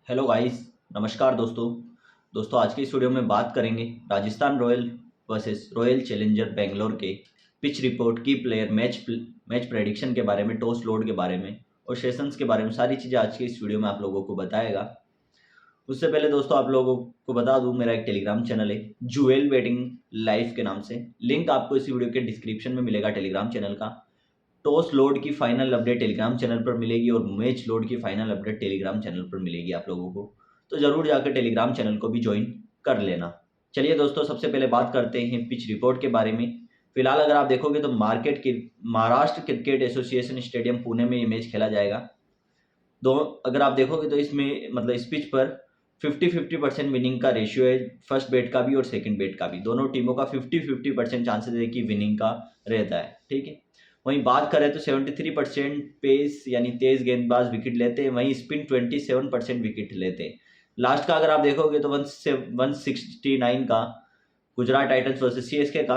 Hello guys. नमस्कार दोस्तों। आज के इस वीडियो में बात करेंगे Rajasthan royal versus royal challenger Bangalore के पिच रिपोर्ट, की प्लेयर, मैच प्रेडिक्शन के बारे में, टॉस लोड के बारे में और सेशंस के बारे में। सारी चीज़ें आज के इस वीडियो में आप लोगों को बताएगा। उससे पहले दोस्तों आप लोगों को बता दूं, मेरा एक टेलीग्राम चैनल है जुएल बेटिंग लाइव के नाम से। लिंक आपको इस वीडियो के डिस्क्रिप्शन में मिलेगा टेलीग्राम चैनल का। टॉस लोड की फाइनल अपडेट टेलीग्राम चैनल पर मिलेगी और मैच लोड की फाइनल अपडेट टेलीग्राम चैनल पर मिलेगी आप लोगों को। तो जरूर जाकर टेलीग्राम चैनल को भी ज्वाइन कर लेना। चलिए दोस्तों, सबसे पहले बात करते हैं पिच रिपोर्ट के बारे में। फिलहाल अगर आप देखोगे तो Maharashtra cricket association stadium Pune में ये मैच खेला जाएगा। अगर आप देखोगे तो इसमें मतलब इस पिच पर 50-50% विनिंग का रेशियो है, फर्स्ट बेट का भी और सेकंड बेट का भी। दोनों टीमों का 50-50% चांसेस है कि विनिंग का रहता है। ठीक है। वहीं बात करें तो 73% पेस यानी तेज गेंदबाज विकेट लेते हैं, वहीं स्पिन 27% विकेट लेते हैं। लास्ट का अगर आप देखोगे तो 169 का गुजरात टाइटंस वर्सेस सीएसके का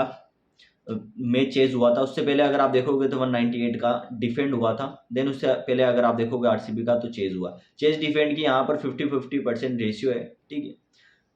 मैच चेज हुआ था। उससे पहले अगर आप देखोगे तो 198 का डिफेंड हुआ था। देन उससे पहले अगर आप देखोगे आरसीबी का तो चेज हुआ। चेज डिफेंड की यहाँ पर 50-50% रेशियो है। ठीक है।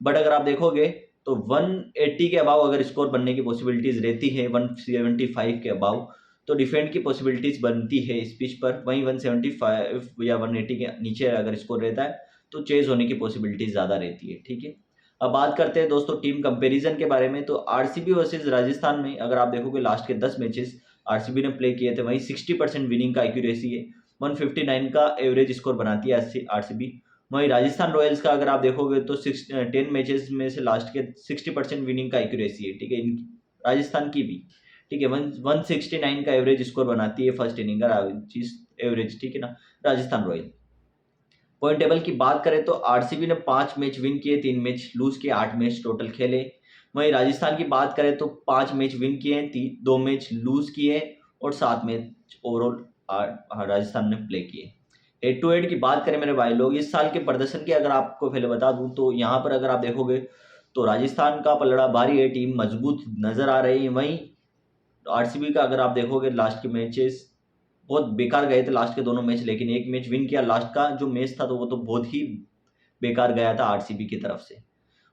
बट अगर आप देखोगे तो 180 के अबाव अगर स्कोर बनने की पॉसिबिलिटीज रहती है, 175 के अबाव तो डिफेंड की पॉसिबिलिटीज बनती है इस पिच पर। वहीं 175 या 180 के नीचे अगर स्कोर रहता है तो चेज होने की पॉसिबिलिटीज ज़्यादा रहती है। ठीक है। अब बात करते हैं दोस्तों टीम कंपैरिजन के बारे में। तो आरसीबी वर्सेस राजस्थान में अगर आप देखोगे लास्ट के 10 मैचेस आरसीबी ने प्ले किए थे, वहीं 60% विनिंग का एक्यूरेसी है, 159 का एवरेज स्कोर बनाती है आरसीबी। वहीं राजस्थान रॉयल्स का अगर आप देखोगे तो 10 मैचेस में से लास्ट के 60% विनिंग का एक्यूरेसी है। ठीक है। राजस्थान की भी ठीक है 169 का एवरेज स्कोर बनाती है फर्स्ट इनिंग का एवरेज। ठीक है ना। राजस्थान रॉयल पॉइंट टेबल की बात करें तो आरसीबी ने 5 मैच विन किए, 3 मैच लूज किए, 8 मैच टोटल खेले। वहीं राजस्थान की बात करें तो 5 मैच विन किए, 2 मैच लूज किए और 7 मैच ओवरऑल राजस्थान ने प्ले किए। हेड टू हेड की बात करें मेरे भाई लोग, इस साल के प्रदर्शन की अगर आपको पहले बता दूं तो यहाँ पर अगर आप देखोगे तो राजस्थान का पलड़ा भारी है, टीम मजबूत नजर आ रही है। वहीं आरसीबी का अगर आप देखोगे लास्ट के मैचेस बहुत बेकार गए थे लास्ट के दोनों मैच, लेकिन एक मैच विन किया लास्ट का जो मैच था तो वो तो बहुत ही बेकार गया था आरसीबी की तरफ से।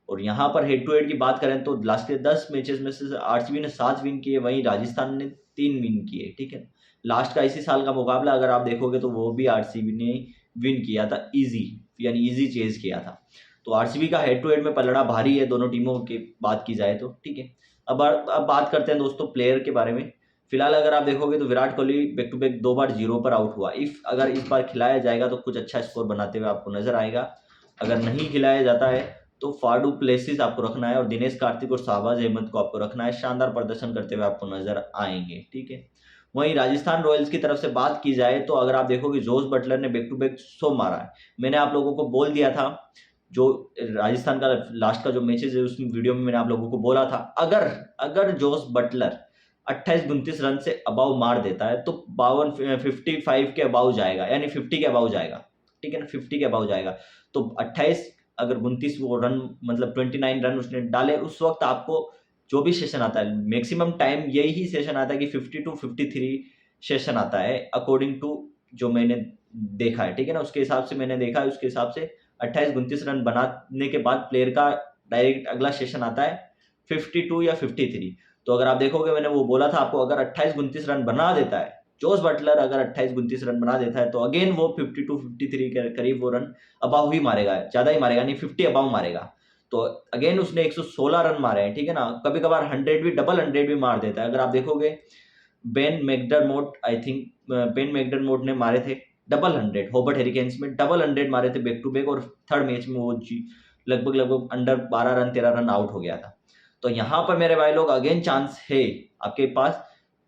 और यहाँ पर हेड टू हेड की बात करें तो लास्ट के 10 मैचेस में से आरसीबी ने 7 विन किए, वहीं राजस्थान ने 3 विन किए। ठीक है। लास्ट का इसी साल का मुकाबला अगर आप देखोगे तो वो भी आरसीबी ने विन किया था, इजी यानी इजी चेज किया था। तो आरसीबी का हेड टू हेड में पलड़ा भारी है दोनों टीमों की बात की जाए तो। ठीक है। अब बात करते हैं दोस्तों प्लेयर के बारे में। फिलहाल अगर आप देखोगे तो Virat Kohli back to back 2 बार 0 पर आउट हुआ। अगर इस बार खिलाया जाएगा तो कुछ अच्छा स्कोर बनाते हुए आपको नजर आएगा। अगर नहीं खिलाया जाता है तो फाडू प्लेसिस आपको रखना है और दिनेश कार्तिक और शाहबाज अहमद को आपको रखना है। शानदार प्रदर्शन करते हुए आपको नजर आएंगे। ठीक है। वहीं राजस्थान रॉयल्स की तरफ से बात की जाए तो अगर आप देखोगे जोस बटलर ने बैक टू बैक 100 मारा है। मैंने आप लोगों को बोल दिया था, जो राजस्थान का लास्ट का जो मैचेस है उस वीडियो में मैंने आप लोगों को बोला था, अगर अगर जोस बटलर 28-29 रन से अबाव मार देता है तो 55 के अबाव जाएगा, यानी 50 के अबाव जाएगा। ठीक है ना, 50 के अबाव जाएगा। तो 28 अगर 29 वो रन मतलब 29 रन उसने डाले, उस वक्त आपको जो भी सेशन आता है, मैक्सिमम टाइम यही सेशन आता है कि 52-53 सेशन आता है अकॉर्डिंग टू जो मैंने देखा है। ठीक है ना, उसके हिसाब से मैंने देखा है, उसके हिसाब से 28-29 रन बनाने के बाद प्लेयर का डायरेक्ट अगला सेशन आता है 52 या 53। तो अगर आप देखोगे मैंने वो बोला था आपको, अगर 28-29 रन बना देता है जोस बटलर, अगर 28-29 रन बना देता है तो अगेन वो 52-53 के करीब वो रन अबाव ही मारेगा, ज्यादा ही मारेगा, नहीं 50 अबाव मारेगा। तो अगेन उसने 116 रन मारे हैं। ठीक है ना। कभी कभार 100 भी, डबल 100 भी मार देता है। अगर आप देखोगे Ben McDermott, I think Ben McDermott ने मारे थे डबल 100, हॉबर्ट हेरिकेन्स में डबल 100 मारे थे बैक टू बैक, और थर्ड मैच में वो लगभग अंडर 12 रन 13 रन आउट हो गया था। तो यहाँ पर मेरे भाई लोग अगेन चांस है आपके पास।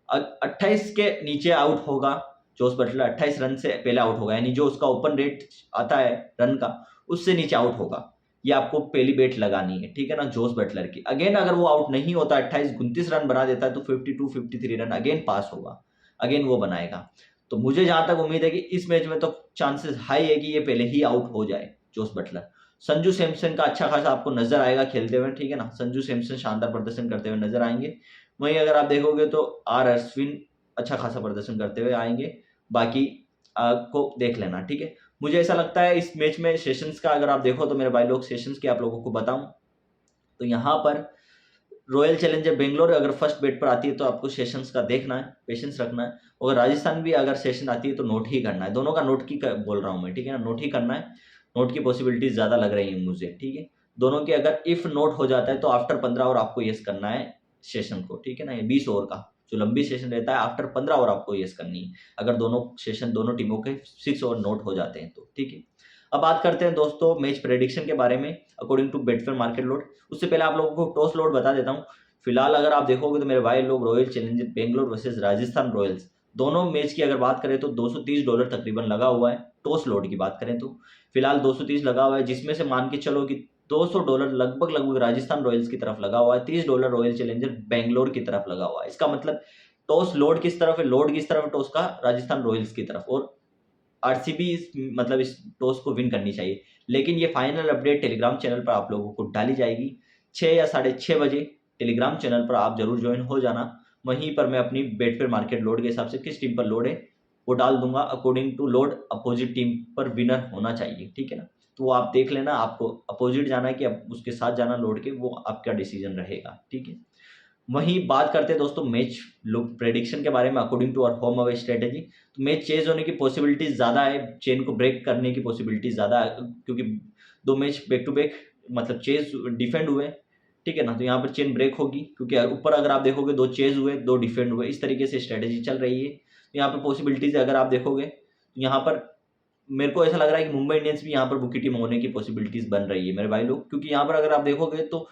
28 के नीचे आउट होगा जोस बटलर, 28 रन से पहले आउट होगा, यानी जो उसका ओपन रेट आता है रन का उससे नीचे आउट होगा। ये आपको पहली बेट लगानी है। ठीक है ना, जोस बटलर की। अगेन अगर वो आउट नहीं होता, 28-29 रन बना देता है तो 52-53 रन अगेन पास होगा, अगेन वो बनाएगा। तो मुझे जहां तक उम्मीद है कि इस मैच में तो चांसेस हाई है कि ये पहले ही आउट हो जाए जोस बटलर। संजू सैमसन का अच्छा खासा आपको नजर आएगा खेलते हुए। ठीक है ना, संजू सैमसन शानदार प्रदर्शन करते हुए नजर आएंगे। वहीं अगर आप देखोगे तो आर अश्विन अच्छा खासा प्रदर्शन करते हुए आएंगे। बाकी को देख लेना। ठीक है। मुझे ऐसा लगता है इस मैच में सेशंस का अगर आप देखो तो मेरे भाई लोग, सेशंस की आप लोगों को बताऊं तो यहाँ पर रॉयल चैलेंजर बेंगलोर अगर फर्स्ट बेट पर आती है तो आपको सेशंस का देखना है, पेशेंस रखना है। और राजस्थान भी अगर सेशन आती है तो नोट ही करना है, दोनों का नोट की बोल रहा हूँ मैं, ठीक है ना, नोट ही करना है। नोट की पॉसिबिलिटीज ज़्यादा लग रही है मुझे, ठीक है। दोनों के अगर इफ नोट हो जाता है तो आफ्टर 15 ओवर आपको यस करना है सेशन को, ठीक है ना। ये 20 ओवर का जो लंबी सेशन रहता है आफ्टर 15 ओवर आपको यस करनी है, अगर दोनों सेशन दोनों टीमों के 6 ओवर नोट हो जाते हैं तो, ठीक है। अब बात करते हैं दोस्तों मैच प्रेडिक्शन के बारे में according to Betfair market load. उससे पहले आप लोगों को टॉस लोड बता देता हूँ। फिलहाल अगर आप देखोगे तो मेरे भाई लोग, royal challenger Bangalore versus Rajasthan Royals, दोनों मैच की अगर बात करें तो $230 तकरीबन लगा हुआ है। टॉस लोड की बात करें तो फिलहाल 230 लगा हुआ है, जिसमें से मान के चलो कि $200 लगभग राजस्थान रॉयल्स की तरफ लगा हुआ है, $30 रॉयल चैलेंजर बेंगलोर की तरफ लगा हुआ है। इसका मतलब टॉस लोड किस तरफ है, लोड किस तरफ है टॉस का, राजस्थान रॉयल्स की तरफ। और आरसीबी मतलब इस टॉस को विन करनी चाहिए। लेकिन ये फाइनल अपडेट टेलीग्राम चैनल पर आप लोगों को डाली जाएगी 6 या 6:30 बजे। टेलीग्राम चैनल पर आप जरूर ज्वाइन हो जाना। वहीं पर मैं अपनी बेटफेयर मार्केट लोड के हिसाब से किस टीम पर लोड है वो डाल दूंगा, according to load opposite team पर विनर होना चाहिए, ठीक है ना। तो वो आप देख लेना, आपको अपोजिट जाना है कि अब उसके साथ जाना लोड के, वो आपका डिसीजन रहेगा, ठीक है। वहीं बात करते हैं दोस्तों मैच लोग प्रेडिक्शन के बारे में according to our home away strategy. तो मैच चेज होने की पॉसिबिलिटीज ज़्यादा है, चेन को ब्रेक करने की पॉसिबिलिटी ज़्यादा है, क्योंकि 2 मैच बैक टू बैक मतलब चेज डिफेंड हुए, ठीक है ना। तो यहाँ पर चेन ब्रेक होगी, क्योंकि ऊपर अगर आप देखोगे 2 चेज हुए 2 डिफेंड हुए, इस तरीके से स्ट्रेटेजी चल रही है। तो यहाँ पर पॉसिबिलिटीज अगर आप देखोगे तो यहाँ पर मेरे को ऐसा लग रहा है कि मुंबई इंडियंस भी यहाँ पर बुकी टीम होने की पॉसिबिलिटीज बन रही है मेरे भाई लोग, क्योंकि यहाँ पर अगर आप देखोगे तो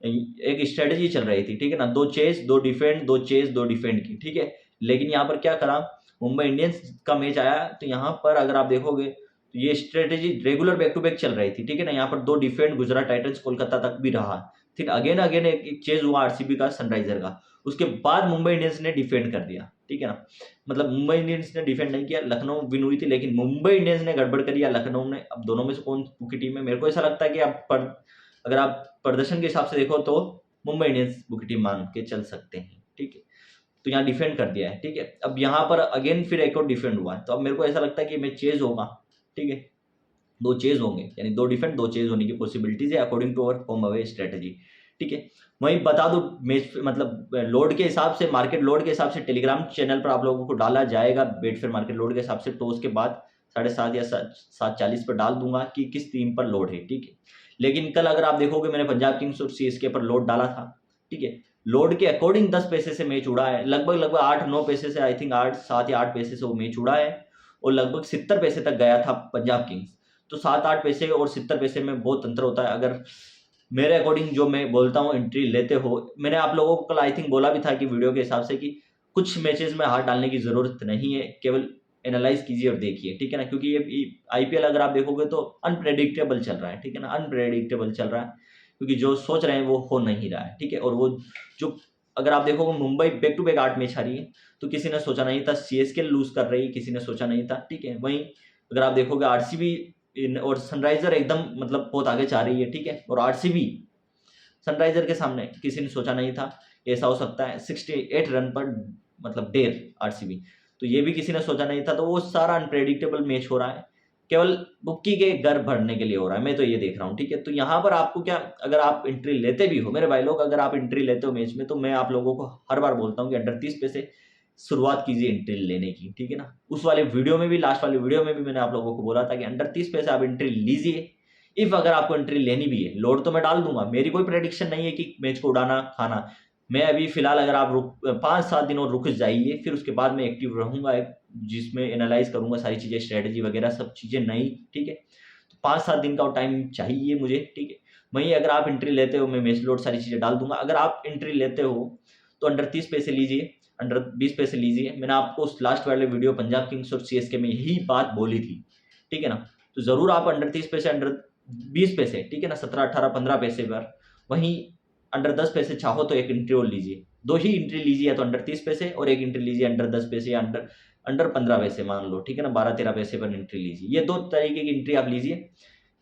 एक स्ट्रेटेजी चल रही थी, ठीक है ना, 2 चेस 2 डिफेंड 2 चेस 2 डिफेंड की, ठीक है। लेकिन यहाँ पर क्या करा, मुंबई इंडियंस का मैच आया तो यहाँ पर अगर आप देखोगे तो ये strategy regular back to back चल रही थी, ठीक है ना। यहाँ पर 2 डिफेंड गुजरात टाइटंस कोलकाता तक भी रहा, फिर अगेन अगेन एक चेज हुआ आरसीबी का सनराइजर का, उसके बाद मुंबई इंडियंस ने डिफेंड कर दिया, ठीक है ना। मतलब मुंबई इंडियंस ने डिफेंड नहीं किया, लखनऊ विन हुई थी, लेकिन मुंबई इंडियंस ने गड़बड़ करी या लखनऊ ने। अब दोनों में से कौन की टीम है, मेरे को ऐसा लगता है कि अगर आप प्रदर्शन के हिसाब से देखो तो मुंबई इंडियंस बुकी टीम मान के चल सकते हैं, ठीक है। तो यहाँ डिफेंड कर दिया है, ठीक है। अब यहाँ पर अगेन फिर एक और डिफेंड हुआ है, तो अब मेरे को ऐसा लगता है कि मैच चेज होगा, ठीक है। 2 चेज होंगे, यानी 2 डिफेंड 2 चेज होने की पॉसिबिलिटीज है according to our home away strategy, ठीक है। वहीं बता दूं मैच मतलब लोड के हिसाब से, मार्केट लोड के हिसाब से टेलीग्राम चैनल पर आप लोगों को डाला जाएगा बेटफेयर मार्केट लोड के हिसाब से, तो उसके बाद 7:30 या 7:40 पर डाल दूंगा कि किस टीम पर लोड है, ठीक है। लेकिन कल अगर आप देखोगे मैंने पंजाब किंग्स और सीएसके पर लोड डाला था, ठीक है। लोड के अकॉर्डिंग 10 पैसे से मैच उड़ा है, लगभग 8-9 पैसे से, आई थिंक 7 या 8 पैसे से वो मैच उड़ा है, और लगभग 70 पैसे तक गया था पंजाब किंग्स। तो 7-8 पैसे और 70 पैसे में बहुत अंतर होता है। अगर मेरे अकॉर्डिंग जो मैं बोलता हूँ एंट्री लेते हो, मैंने आप लोगों को कल आई थिंक बोला भी था कि वीडियो के हिसाब से कि कुछ मैचेस में हाथ डालने की जरूरत नहीं है, केवल एनालाइज कीजिए और देखिए, ठीक है ना। क्योंकि ये आईपीएल अगर आप देखोगे तो अनप्रेडिक्टेबल चल रहा है, ठीक है ना, अनप्रेडिक्टेबल चल रहा है, क्योंकि जो सोच रहे हैं वो हो नहीं रहा है, ठीक है। और वो जो अगर आप देखोगे Mumbai back to back 8 match हारी है, तो किसी ने सोचा नहीं था। सीएसके लूज कर रही है, किसी ने सोचा नहीं था, ठीक है। वहीं अगर आप देखोगे आरसीबी और सनराइजर एकदम मतलब बहुत आगे जा रही है, ठीक है। और आरसीबी सनराइजर के सामने किसी ने सोचा नहीं था ऐसा हो सकता है, 68 रन पर मतलब डेर आरसीबी, तो ये भी किसी ने सोचा नहीं था। तो वो सारा अनप्रेडिक्टेबल मैच हो रहा है, केवल बुक्की के घर भरने के लिए हो रहा है, मैं तो ये देख रहा हूँ, ठीक है। तो यहाँ पर आपको क्या, अगर आप एंट्री लेते भी हो मेरे भाई लोग, अगर आप एंट्री लेते हो मैच में, तो मैं आप लोगों को हर बार बोलता हूँ कि अंडर 30 पैसे शुरुआत कीजिए एंट्री लेने की, ठीक है ना। उस वाले वीडियो में भी, लास्ट वाले वीडियो में भी मैंने आप लोगों को बोला था कि अंडर 30 पैसे आप एंट्री लीजिए। इफ अगर आपको एंट्री लेनी भी है, लोड तो मैं डाल दूंगा, मेरी कोई प्रेडिक्शन नहीं है कि मैच को उड़ाना खाना। मैं अभी फिलहाल अगर आप 5-7 दिन और रुक जाइए, फिर उसके बाद मैं एक्टिव रहूंगा, जिसमें एनालाइज करूंगा सारी चीजें, स्ट्रेटेजी वगैरह सब चीजें नई, ठीक है। तो 5-7 दिन का टाइम चाहिए मुझे, ठीक है। वहीं अगर आप एंट्री लेते हो, मैं मैच लोड सारी चीजें डाल दूंगा। अगर आप एंट्री लेते हो तो अंडर 30 पैसे लीजिए, अंडर 20 पैसे लीजिए। मैंने आपको उस लास्ट वाले वीडियो पंजाब किंग्स और सीएसके में यही बात बोली थी, ठीक है ना। तो जरूर आप अंडर 30 पैसे, अंडर 20 पैसे, ठीक है ना, 17, 18, 15 पैसे पर। वहीं अंडर 10 पैसे चाहो तो एक एंट्री और लीजिए, 2 ही एंट्री लीजिए, या तो अंडर 30 पैसे और एक एंट्री लीजिए अंडर 10 पैसे, या अंडर 15 पैसे मान लो, ठीक है ना, 12-13 पैसे पर एंट्री लीजिए। ये 2 तरीके की एंट्री आप लीजिए।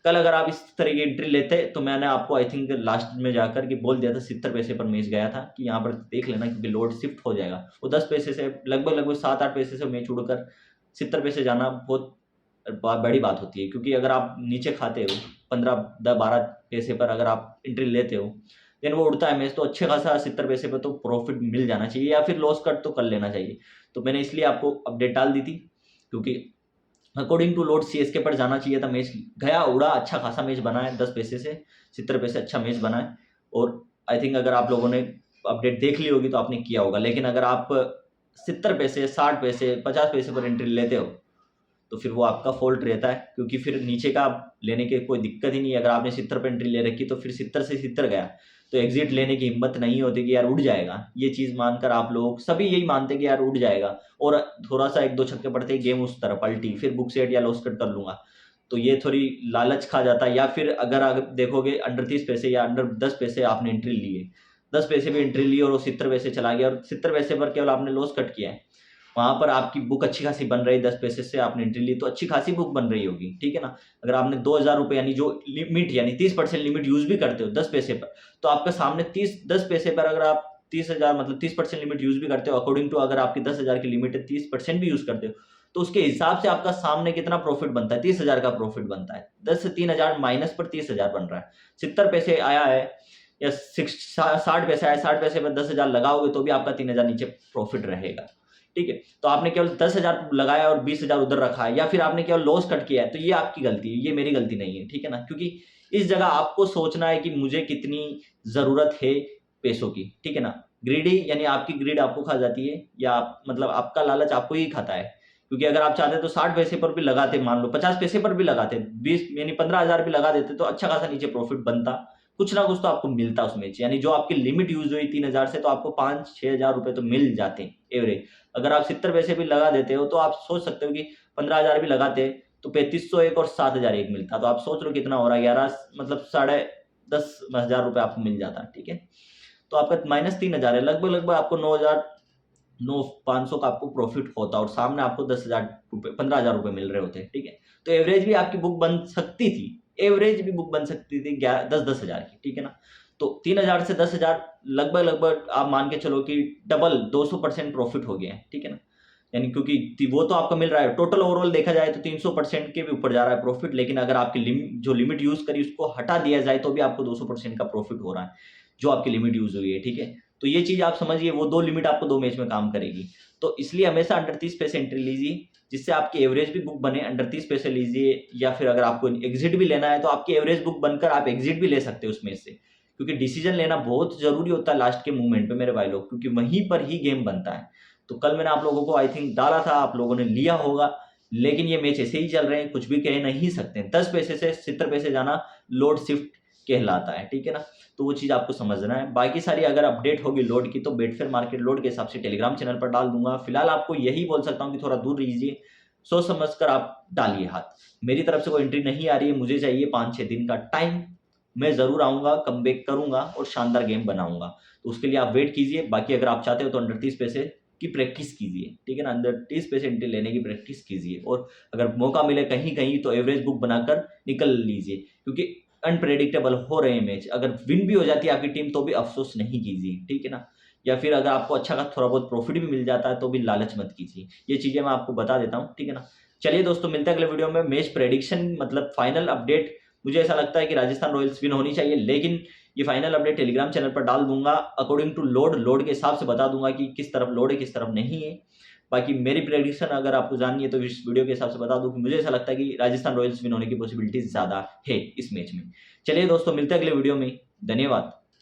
कल अगर आप इस तरह की एंट्री लेते तो मैंने आपको आई थिंक लास्ट में जाकर के बोल दिया था 70 पैसे पर मैच गया था कि यहाँ पर देख लेना, क्योंकि लोड शिफ्ट हो जाएगा। वो 10 पैसे से लगभग 7-8 पैसे से मैच उड़कर 70 पैसे जाना बहुत बड़ी बात होती है, क्योंकि अगर आप नीचे खाते हो 15-12 पैसे पर अगर आप एंट्री लेते हो, देन वो उड़ता है मैच तो अच्छे खासा 70 पैसे पर तो प्रॉफिट मिल जाना चाहिए, या फिर लॉस कट तो कर लेना चाहिए। तो मैंने इसलिए आपको अपडेट डाल दी थी, क्योंकि अकॉर्डिंग टू लोड CSK पर जाना चाहिए था मैच, गया उड़ा, अच्छा खासा मैच बना है, 10 पैसे से 70 पैसे अच्छा मैच बना है। और आई थिंक अगर आप लोगों ने अपडेट देख ली होगी तो आपने किया होगा। लेकिन अगर आप 70 पैसे, 60 पैसे, 50 पैसे पर एंट्री लेते हो तो फिर वो आपका फॉल्ट रहता है, क्योंकि फिर नीचे का लेने के कोई दिक्कत ही नहीं है। अगर आपने 70 पे एंट्री ले रखी तो फिर 70 से 70 गया तो एग्जिट लेने की हिम्मत नहीं होती कि यार उड़ जाएगा। ये चीज़ मानकर आप लोग सभी यही मानते कि यार उड़ जाएगा, और थोड़ा सा 1-2 छक्के पड़ते ही गेम उस तरफ पलटी, फिर बुक सेट या लॉस कट कर लूंगा। तो ये थोड़ी लालच खा जाता है। या फिर अगर देखोगे अंडर 30 पैसे या अंडर 10 पैसे आपने एंट्री ली है, 10 पैसे भी एंट्री ली और वो 70 पैसे चला गया, और 70 पैसे पर केवल आपने लॉस कट किया है, वहां पर आपकी बुक अच्छी खासी बन रही है। 10 पैसे से आपने एंट्री ली तो अच्छी खासी बुक बन रही होगी, ठीक है ना। अगर आपने 2000 रुपये यानी जो लिमिट यानी 30% लिमिट यूज भी करते हो 10 पैसे पर, तो आपके सामने 10 पैसे पर अगर आप 30,000 मतलब 30% लिमिट यूज भी करते हो, अकॉर्डिंग टू अगर आपकी 10,000 की लिमिट है 30% भी यूज करते हो, तो उसके हिसाब से आपका सामने कितना प्रॉफिट बनता है, 30,000 का प्रॉफिट बनता है। 10 से 3,000 माइनस पर 30,000 बन रहा है। 70 पैसे आया है या 60 पैसे आया, 60 पैसे पर 10,000 लगाओगे तो भी आपका 3,000 नीचे प्रॉफिट रहेगा, ठीक है। तो आपने केवल 10,000 लगाया और 20,000 उधर रखा है, या फिर आपने केवल लॉस कट किया है, तो ये आपकी गलती है, ये मेरी गलती नहीं है, ठीक है ना। क्योंकि इस जगह आपको सोचना है कि मुझे कितनी जरूरत है पैसों की, ठीक है ना। ग्रीडी यानी आपकी ग्रीड आपको खा जाती है, या मतलब आपका लालच आपको ही खाता है। क्योंकि अगर आप चाहते तो 60 पैसे पर भी लगाते, मान लो 50 पैसे पर भी लगाते, 20 यानी 15,000 भी लगा देते तो अच्छा खासा नीचे प्रॉफिट बनता, कुछ ना कुछ तो आपको मिलता उसमें। यानी जो आपकी लिमिट यूज हुई 3,000 से, तो आपको 5-6 हजार रुपए तो मिल जाते हैं एवरेज। अगर आप 70 पैसे भी लगा देते हो तो आप सोच सकते हो कि 15,000 भी लगाते तो 3500 एक और 7,000 एक मिलता, तो आप सोच लो कितना हो रहा है, 11 मतलब 10,500 रुपए आपको मिल जाता, ठीक है। तो आपका -3,000 है, लगभग लगभग आपको 9,500 का आपको प्रॉफिट होता, और सामने आपको 10,000 रुपये 15,000 रुपये मिल रहे होते, ठीक है। तो एवरेज भी आपकी बुक बन सकती थी, एवरेज भी बुक बन सकती थी 10-10 हजार की, ठीक है ना। तो 3,000 से 10,000 लगभग लगभग आप मान के चलो कि डबल 200% प्रॉफिट हो गया है, ठीक है ना। यानी क्योंकि वो तो आपको मिल रहा है, टोटल ओवरऑल देखा जाए तो 300% के भी ऊपर जा रहा है प्रॉफिट, लेकिन अगर आपकी जो लिमिट यूज करी उसको हटा दिया जाए तो भी आपको 200% का प्रॉफिट हो रहा है, जो आपकी लिमिट यूज हुई है, ठीक है। तो ये चीज आप समझिए, वो 2 लिमिट आपको 2 मैच में काम करेगी। तो इसलिए हमेशा अंडर 30 पैसे एंट्री लीजिए, जिससे आपकी एवरेज भी बुक बने। अंडर 30 पैसे लीजिए, या फिर अगर आपको एग्जिट भी लेना है तो आपकी एवरेज बुक बनकर आप एग्जिट भी ले सकते हो उसमें से, क्योंकि डिसीजन लेना बहुत जरूरी होता है लास्ट के मूवमेंट पे मेरे भाई लोग, क्योंकि वहीं पर ही गेम बनता है। तो कल मैंने आप लोगों को आई थिंक डाला था, आप लोगों ने लिया होगा, लेकिन ये मैच ऐसे ही चल रहे हैं, कुछ भी कह नहीं सकते। 10 पैसे से 70 पैसे जाना लोड शिफ्ट कहलाता है, ठीक है ना। तो वो चीज़ आपको समझना है। बाकी सारी अगर अपडेट होगी लोड की तो बेटफेयर मार्केट लोड के हिसाब से टेलीग्राम चैनल पर डाल दूंगा। फिलहाल आपको यही बोल सकता हूँ कि थोड़ा दूर रहिए, सोच समझ कर आप डालिए हाथ। मेरी तरफ से कोई एंट्री नहीं आ रही है, मुझे चाहिए 5-6 दिन का टाइम। मैं जरूर आऊंगा, कमबैक करूंगा और शानदार गेम बनाऊंगा। तो उसके लिए आप वेट कीजिए। बाकी अगर आप चाहते हो तो अंडर 30 पैसे की प्रैक्टिस कीजिए, ठीक है ना। अंडर 30 पैसे एंट्री लेने की प्रैक्टिस कीजिए, और अगर मौका मिले कहीं कहीं तो एवरेज बुक बनाकर निकल लीजिए, क्योंकि अनप्रेडिक्टेबल हो रहे हैं मैच। अगर विन भी हो जाती है आपकी टीम तो भी अफसोस नहीं कीजिए, ठीक है ना। या फिर अगर आपको अच्छा का थोड़ा बहुत प्रॉफिट भी मिल जाता है तो भी लालच मत कीजिए। ये चीजें मैं आपको बता देता हूँ, ठीक है ना। चलिए दोस्तों, मिलते हैं अगले वीडियो में। मैच प्रेडिक्शन मतलब फाइनल अपडेट, मुझे ऐसा लगता है कि राजस्थान रॉयल्स विन होनी चाहिए, लेकिन ये फाइनल अपडेट टेलीग्राम चैनल पर डाल दूंगा अकॉर्डिंग टू लोड के हिसाब से बता दूंगा कि किस तरफ लोड है किस तरफ नहीं है। बाकी मेरी प्रेडिक्शन अगर आपको जाननी है तो इस वीडियो के हिसाब से बता दूं कि मुझे ऐसा लगता है कि राजस्थान रॉयल्स विन होने की पॉसिबिलिटी ज्यादा है इस मैच में। चलिए दोस्तों, मिलते हैं अगले वीडियो में। धन्यवाद।